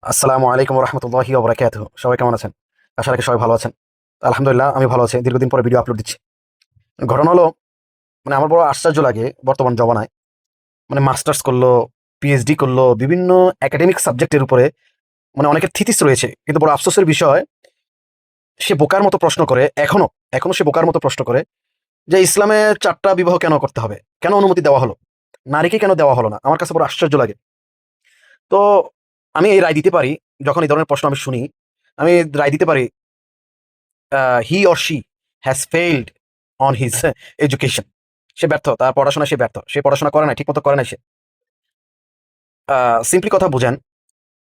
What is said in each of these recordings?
আসসালামু আলাইকুম রহমতুল্লাহি ওবরাকাতুহু। সবাই কেমন আছেন? আশা রাখি সবাই ভালো আছেন। আলহামদুলিল্লাহ আমি ভালো আছি। দীর্ঘদিন পরে ভিডিও আপলোড দিচ্ছি। ঘটনা হলো, আমার বড় আশ্চর্য লাগে বর্তমান জমানায়। মাস্টার্স করলো, পিএইচডি করলো, বিভিন্ন একাডেমিক সাবজেক্টের উপরে অনেকের থিসিস রয়েছে। কিন্তু বড় আফসোসের বিষয়, সে বোকার মতো প্রশ্ন করে, এখনো এখনো সে বোকার মতো প্রশ্ন করে যে ইসলামে ৪টা বিবাহ কেন করতে হবে? কেন অনুমতি দেওয়া হলো? নারীকে কেন দেওয়া হলো না? আমার কাছে বড় আশ্চর্য লাগে। তো আমি এই রায় দিতে পারি, যখন এই ধরনের প্রশ্ন আমি শুনি, আমি রায় দিতে পারি he or she has failed on his education. সে ব্যর্থ, তার পড়াশোনা সে ব্যর্থ, সে পড়াশোনা করে নাই, ঠিক মতো করে নাই সে। সিম্পলি কথা বুঝেন,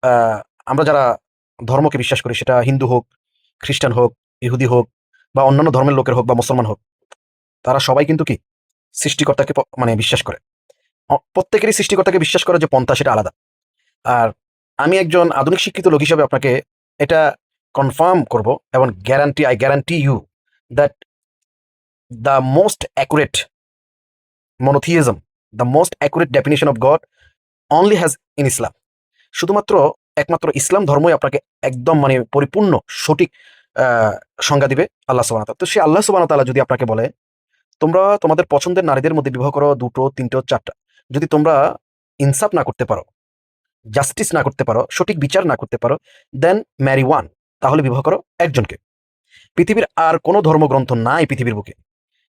আহ, আমরা যারা ধর্মকে বিশ্বাস করি, সেটা হিন্দু হোক, খ্রিস্টান হোক, ইহুদি হোক, বা অন্যান্য ধর্মের লোকের হোক বা মুসলমান হোক, তারা সবাই কিন্তু কি সৃষ্টিকর্তাকে বিশ্বাস করে। প্রত্যেকেরই সৃষ্টিকর্তাকে বিশ্বাস করে, যে পন্থা সেটা আলাদা। আর আমি একজন আধুনিক শিক্ষিত লোক হিসাবে আপনাকে এটা কনফার্ম করব, এবং I guarantee you that the most accurate monotheism, the most accurate definition of God only has in Islam. শুধুমাত্র একমাত্র ইসলাম ধর্মই আপনাকে একদম পরিপূর্ণ সঠিক সংজ্ঞা দিবে আল্লাহ সুবহানাহু ওয়া তাআলা। তো সে আল্লাহ সুবহানাহু ওয়া তাআলা যদি আপনাকে বলে, তোমরা তোমাদের পছন্দের নারীদের মধ্যে বিবাহ করো ২টো, ৩টো, ৪টা। যদি তোমরা ইনসাফ না করতে পারো, জাস্টিস না করতে পারো, সঠিক বিচার না করতে পারো, দেন ম্যারি ওয়ান, তাহলে বিবাহ করো একজনকে। পৃথিবীর আর কোনো ধর্মগ্রন্থ নাই পৃথিবীর বুকে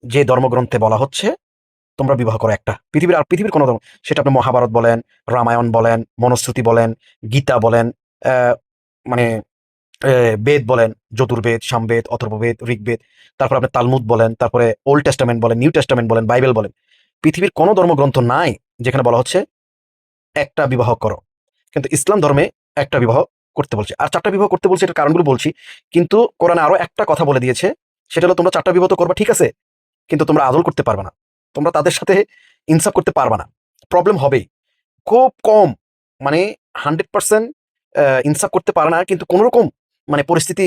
যে ধর্মগ্রন্থে বলা হচ্ছে তোমরা বিবাহ করো একটা। পৃথিবীর কোনো ধর্ম, সেটা আপনি মহাভারত বলেন, রামায়ণ বলেন, মনুস্মৃতি বলেন, গীতা বলেন, আহ, মানে বেদ বলেন, যজুর্বেদ, সামবেদ, অথর্ববেদ, ঋগ্বেদ, তারপর আপনি তালমুদ বলেন, তারপরে ওল্ড টেস্টামেন্ট বলেন, নিউ টেস্টামেন্ট বলেন, বাইবেল বলেন, পৃথিবীর কোনো ধর্মগ্রন্থ নাই যেখানে বলা হচ্ছে একটা বিবাহ করো। কিন্তু ইসলাম ধর্মে একটা বিবাহ করতে বলছে, আর ৪টা বিবাহ করতে বলছে। এটার কারণগুলো বলছি। কিন্তু কোরআনে আরো একটা কথা বলে দিয়েছে, সেটা হলো তোমরা ৪টা বিবাহ তো করবা, ঠিক আছে, কিন্তু তোমরা আদল করতে পারবে না। তোমরা তাদের সাথে ইনসাফ করতে পারবে না। প্রবলেম হবেই। খুব কম, মানে 100% ইনসাফ করতে পারে না, কিন্তু কোন রকম পরিস্থিতি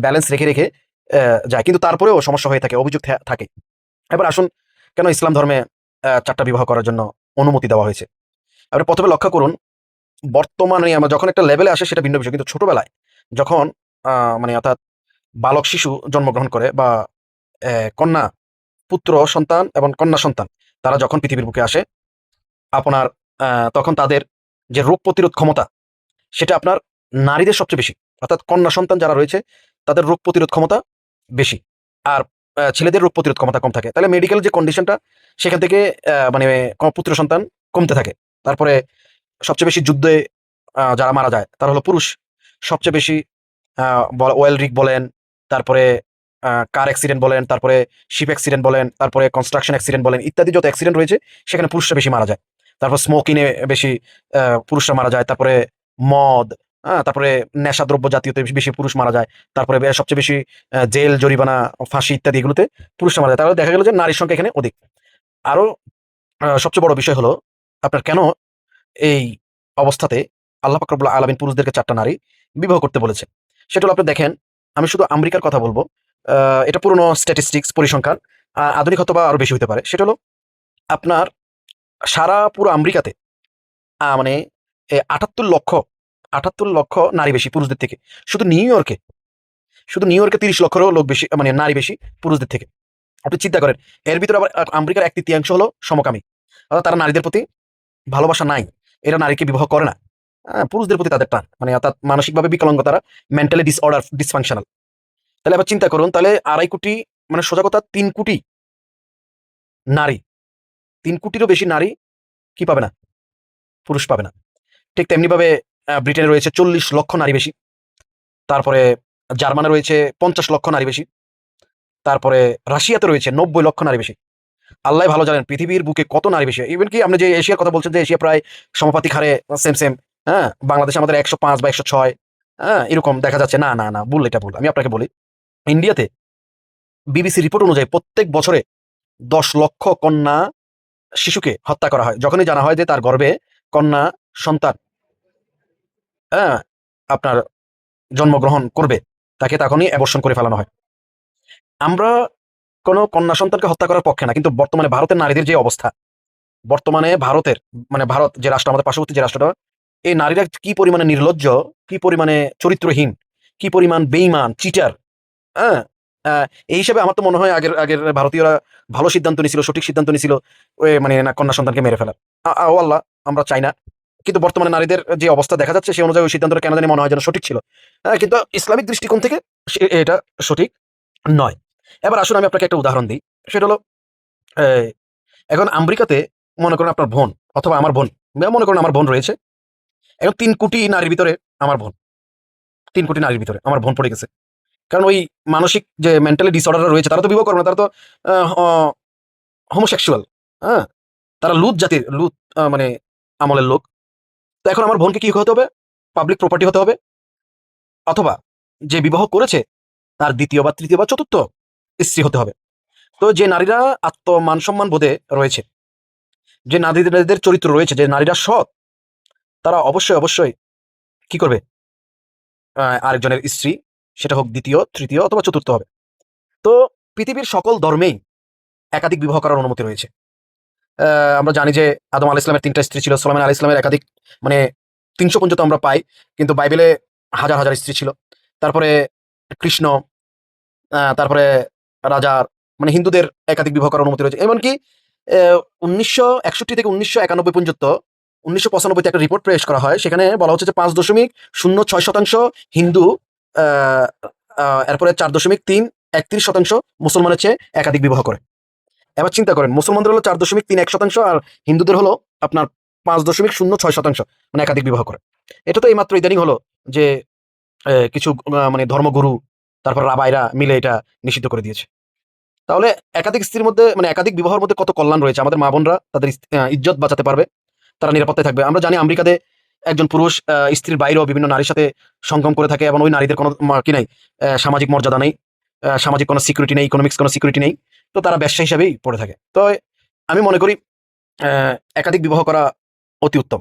ব্যালেন্স রেখে রেখে যায়। কিন্তু তারপরেও সমস্যা হয়ে থাকে, অভিযোগ থাকে। এবার আসুন, কেন ইসলাম ধর্মে ৪টা বিবাহ করার জন্য অনুমতি দেওয়া হয়েছে? আপনি প্রথমে লক্ষ্য করুন, বর্তমানে আমরা যখন একটা লেভেলে আসে সেটা ভিন্ন বিষয়, কিন্তু ছোটবেলায় যখন অর্থাৎ বালক শিশু জন্মগ্রহণ করে, বা কন্যা পুত্র সন্তান এবং কন্যা সন্তান, তারা যখন পৃথিবীর বুকে আসে, আপনার তখন তাদের যে রোগ প্রতিরোধ ক্ষমতা, সেটা আপনার নারীদের সবচেয়ে বেশি। অর্থাৎ কন্যা সন্তান যারা রয়েছে, তাদের রোগ প্রতিরোধ ক্ষমতা বেশি। আর ছেলেদের রোগ প্রতিরোধ ক্ষমতা কম থাকে। তাহলে মেডিকেল যে কন্ডিশনটা, সেখান থেকে মানে পুত্র সন্তান কমতে থাকে। তারপরে সবচেয়ে বেশি যুদ্ধে যারা মারা যায় তারা হলো পুরুষ। সবচেয়ে বেশি ওয়েল রিগ বলেন, তারপরে কার অ্যাক্সিডেন্ট বলেন, তারপরে শিপ অ্যাক্সিডেন্ট বলেন, তারপরে কনস্ট্রাকশন অ্যাক্সিডেন্ট বলেন, ইত্যাদি যত অ্যাক্সিডেন্ট রয়েছে, সেখানে পুরুষরা বেশি মারা যায়। তারপর স্মোকিংয়ে বেশি পুরুষরা মারা যায়। তারপরে মদ, তারপরে নেশাদ্রব্য জাতীয়তে বেশি পুরুষ মারা যায়। তারপরে সবচেয়ে বেশি জেল, জরিমানা, ফাঁসি ইত্যাদি এগুলোতে পুরুষরা মারা যায়। তাহলে দেখা গেল যে নারীর সংখ্যা এখানে অধিক। আরো সবচেয়ে বড় বিষয় হলো, আপনার কেন এই অবস্থাতে আল্লাহ পাক রব্বুল আলামিন পুরুষদেরকে ৪টা নারী বিবাহ করতে বলেছে? সেটা হলো, আপনি দেখেন, আমি শুধু আমেরিকার কথা বলবো। এটা পুরনো স্ট্যাটিস্টিক্স, পরিসংখ্যান। আধুনিক হয়তোবা আরো বেশি হতে পারে। সেটা হলো, আপনার সারা পুরো আমেরিকাতে মানে ৭৮ লক্ষ, ৭৮ লক্ষ নারী বেশি পুরুষদের থেকে। শুধু নিউ ইয়র্কে, ৩০ লক্ষেরও লোক বেশি, নারী বেশি পুরুষদের থেকে। আপনি চিন্তা করেন, এর ভিতরে আবার আমেরিকার ১/৩ হলো সমকামী। অর্থাৎ তারা নারীদের প্রতি ভালোবাসা নাই। এরা নারীকে বিবাহ করে না। পুরুষদের প্রতি তাদের টান, অর্থাৎ মানসিকভাবে বিকলাঙ্গ তারা, মেন্টালি ডিসঅর্ডার, ডিসফাংশনাল। তাহলে আবার চিন্তা করুন, তাহলে ২.৫ কোটি, সোজা কথা ৩ কোটি নারী, ৩ কোটিরও বেশি নারী কি পাবে না? পুরুষ পাবে না। ঠিক তেমনিভাবে ব্রিটেনে রয়েছে ৪০ লক্ষ নারী বেশি। তারপরে জার্মানে রয়েছে ৫০ লক্ষ নারী বেশি। তারপরে রাশিয়াতে রয়েছে ৯০ লক্ষ নারী বেশি। আল্লাহ ভালো জানেন পৃথিবীর বুকে কত নারী বেশি। ইভেন কি আপনি যে এশিয়ার কথা বলছেন, যে এশিয়া প্রায় সমাপাতিক হারে সেম সেম। হ্যাঁ, বাংলাদেশে আমাদের ১০৫ বা ১০৬, এরকম দেখা যাচ্ছে। না না না, ভুল, এটা ভুল। আমি আপনাকে বলি, ইন্ডিয়াতে বিবিসি রিপোর্ট অনুযায়ী প্রত্যেক বছরে ১০ লক্ষ কন্যা শিশুকে হত্যা করা হয়। যখনই জানা হয় যে তার গর্ভে কন্যা সন্তান হ্যাঁ আপনার জন্মগ্রহণ করবে, তাকে তখনই অ্যাবর্শন করে ফেলানো হয়। আমরা কোনো কন্যা সন্তানকে হত্যা করার পক্ষে না, কিন্তু বর্তমানে ভারতের নারীদের যে অবস্থা, বর্তমানে ভারতের ভারত যে রাষ্ট্র, আমাদের পার্শ্ববর্তী যে রাষ্ট্রটা, এই নারীরা কি পরিমাণে নির্লজ্জ, কি পরিমাণে চরিত্রহীন, কি পরিমাণ বেঈমান, চিটার। হ্যাঁ, এই হিসেবে আমার তো মনে হয় আগের আগের ভারতীয়রা ভালো সিদ্ধান্ত নিয়েছিল, সঠিক সিদ্ধান্ত নিয়েছিল, ওই মানে না কন্যা সন্তানকে মেরে ফেলার। ও আল্লাহ, আমরা চাই না। কিন্তু বর্তমানে নারীদের যে অবস্থা দেখা যাচ্ছে, সেই অনুযায়ী ওই সিদ্ধান্তটা কেন জানি মনে হয় যেন সঠিক ছিল। কিন্তু ইসলামিক দৃষ্টিকোণ থেকে এটা সঠিক নয়। এবার আসুন আমি আপনাকে একটা উদাহরণ দিই। সেটা হলো, এই, এখন আমেরিকাতে মনে করেন আপনার বোন অথবা আমার বোন, মনে করেন আমার বোন রয়েছে। এখন ৩ কোটি নারীর ভিতরে আমার বোন, ৩ কোটি নারীর ভিতরে আমার বোন পড়ে গেছে। কারণ ওই মানসিক যে মেন্টালি ডিসঅর্ডার রয়েছে, তারা তো বিবাহ করবে না, তারা তো হোমোসেক্সুয়াল। হ্যাঁ, তারা লুত জাতির, লুত মানে আমলের লোক। তো এখন আমার বোনকে কি হতে হবে? পাবলিক প্রপার্টি হতে হবে, অথবা যে বিবাহ করেছে তার দ্বিতীয় বা তৃতীয় বা চতুর্থ স্ত্রী হতে হবে। তো যে নারীরা আত্মমান সম্মান বোধে রয়েছে, যে নারীদের চরিত্র রয়েছে, যে নারীরা সৎ, তারা অবশ্যই অবশ্যই কি করবে? আরেকজনের স্ত্রী, সেটা হোক দ্বিতীয়, তৃতীয় অথবা চতুর্থ হবে। তো পৃথিবীর সকল ধর্মেই একাধিক বিবাহ করার অনুমতি রয়েছে। আমরা জানি যে আদম আলাইহিস সালামের ৩টা স্ত্রী ছিল, সুলাইমান আলাইহিস সালামের একাধিক, মানে ৩০০ পর্যন্ত আমরা পাই, কিন্তু বাইবেলে হাজার হাজার স্ত্রী ছিল। তারপরে কৃষ্ণ, তারপরে রাজার, মানে হিন্দুদের একাধিক বিবাহ করার অনুমতি রয়েছে। এমনকি ১৯৬১ থেকে ১৯৯১ পর্যন্ত, ১৯৯৫ একটা রিপোর্ট পেশ করা হয়, সেখানে বলা হচ্ছে যে ৫.০৬% হিন্দু, আহ, এরপরে ৪.৩১% মুসলমানের চেয়ে একাধিক বিবাহ করে। এবার চিন্তা করেন, মুসলমানদের হলো ৪.৩১%, আর হিন্দুদের হলো আপনার ৫.০৬%, মানে একাধিক বিবাহ করে। এটা তো এইমাত্র ইদানিং হলো যে কিছু মানে ধর্মগুরু, তারপর রাবাইরা মিলে এটা নিষিদ্ধ করে দিয়েছে। তাহলে একাধিক স্ত্রীর মধ্যে, মানে একাধিক বিবাহের মধ্যে কত কল্যাণ রয়েছে। আমাদের মা বোনরা তাদের ইজ্জত বাঁচাতে পারবে, তারা নিরাপত্তায় থাকবে। আমরা জানি আমেরিকাতে একজন পুরুষ স্ত্রীর বাইরেও বিভিন্ন নারীর সাথে সঙ্গম করে থাকে, এবং ওই নারীদের কোনো কি নাই, সামাজিক মর্যাদা নেই, সামাজিক কোনো সিকিউরিটি নেই, ইকোনমিক্স কোনো সিকিউরিটি নেই। তো তারা ব্যবসা হিসাবেই পড়ে থাকে। তো আমি মনে করি একাধিক বিবাহ করা অতি উত্তম।